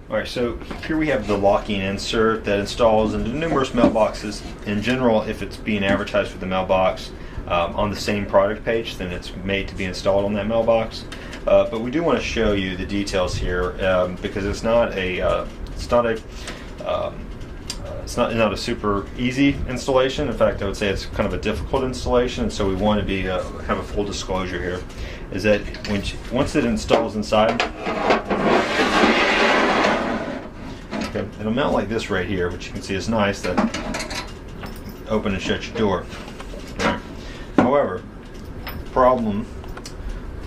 Alright, so here we have the locking insert that installs into numerous mailboxes. In general, if it's being advertised with the mailbox on the same product page, then it's made to be installed on that mailbox. But we do want to show you the details here because it's not a super easy installation. In fact, I would say it's kind of a difficult installation, and so we want to be have a full disclosure here. Is that once it installs inside, okay, it'll mount like this right here, which you can see is nice. That open and shut your door. Right. However,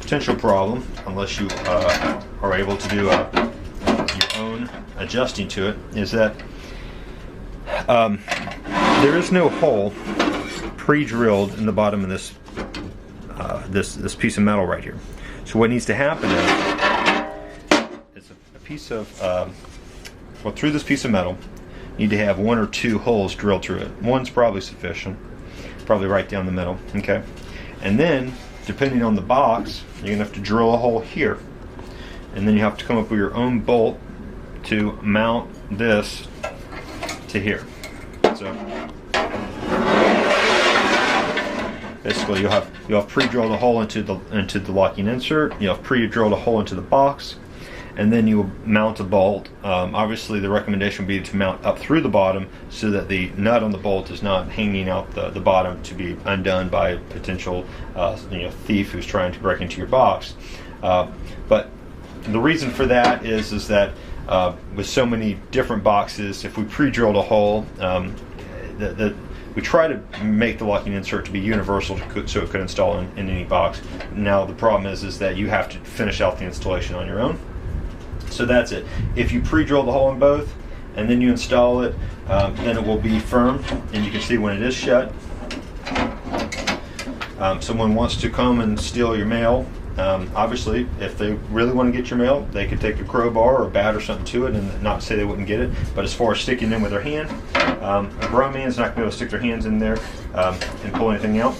potential problem, unless you are able to do your own adjusting to it, is that there is no hole pre-drilled in the bottom of this this piece of metal right here. So what needs to happen is a piece of well, through this piece of metal, you need to have 1 or 2 holes drilled through it. One's probably sufficient, probably right down the middle. Okay, and then depending on the box, you're gonna have to drill a hole here, and then you have to come up with your own bolt to mount this to here. So basically, you'll have pre-drilled a hole into the locking insert. You'll have pre-drilled a hole into the box, and then you will mount a bolt. Obviously, the recommendation would be to mount up through the bottom so that the nut on the bolt is not hanging out the bottom to be undone by a potential thief who's trying to break into your box. But the reason for that is that with so many different boxes, if we pre-drilled a hole, we try to make the locking insert to be universal so it could install in any box. Now the problem is that you have to finish out the installation on your own. So that's it. If you pre-drill the hole in both and then you install it, then it will be firm, and you can see when it is shut. Someone wants to come and steal your mail. Obviously, if they really want to get your mail, they could take a crowbar or a bat or something to it, and not say they wouldn't get it. But as far as sticking in with their hand, a grown man's not going to be able to stick their hands in there and pull anything out.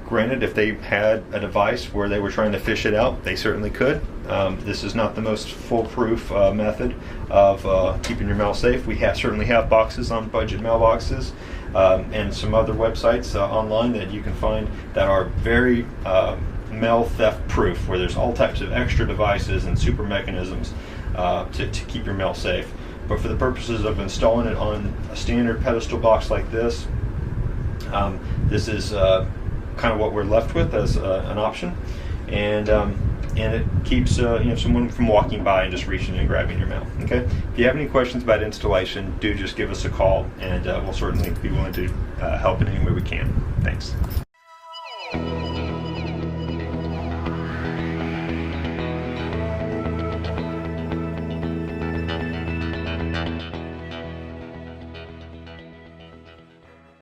Granted, if they had a device where they were trying to fish it out, they certainly could. This is not the most foolproof method of keeping your mail safe. We certainly have boxes on budget mailboxes and some other websites online that you can find that are very mail theft proof, where there's all types of extra devices and super mechanisms to keep your mail safe. But for the purposes of installing it on a standard pedestal box like this, this is kind of what we're left with as an option, and it keeps someone from walking by and just reaching and grabbing your mail. Okay. If you have any questions about installation, do just give us a call, and we'll certainly be willing to help in any way we can. Thanks.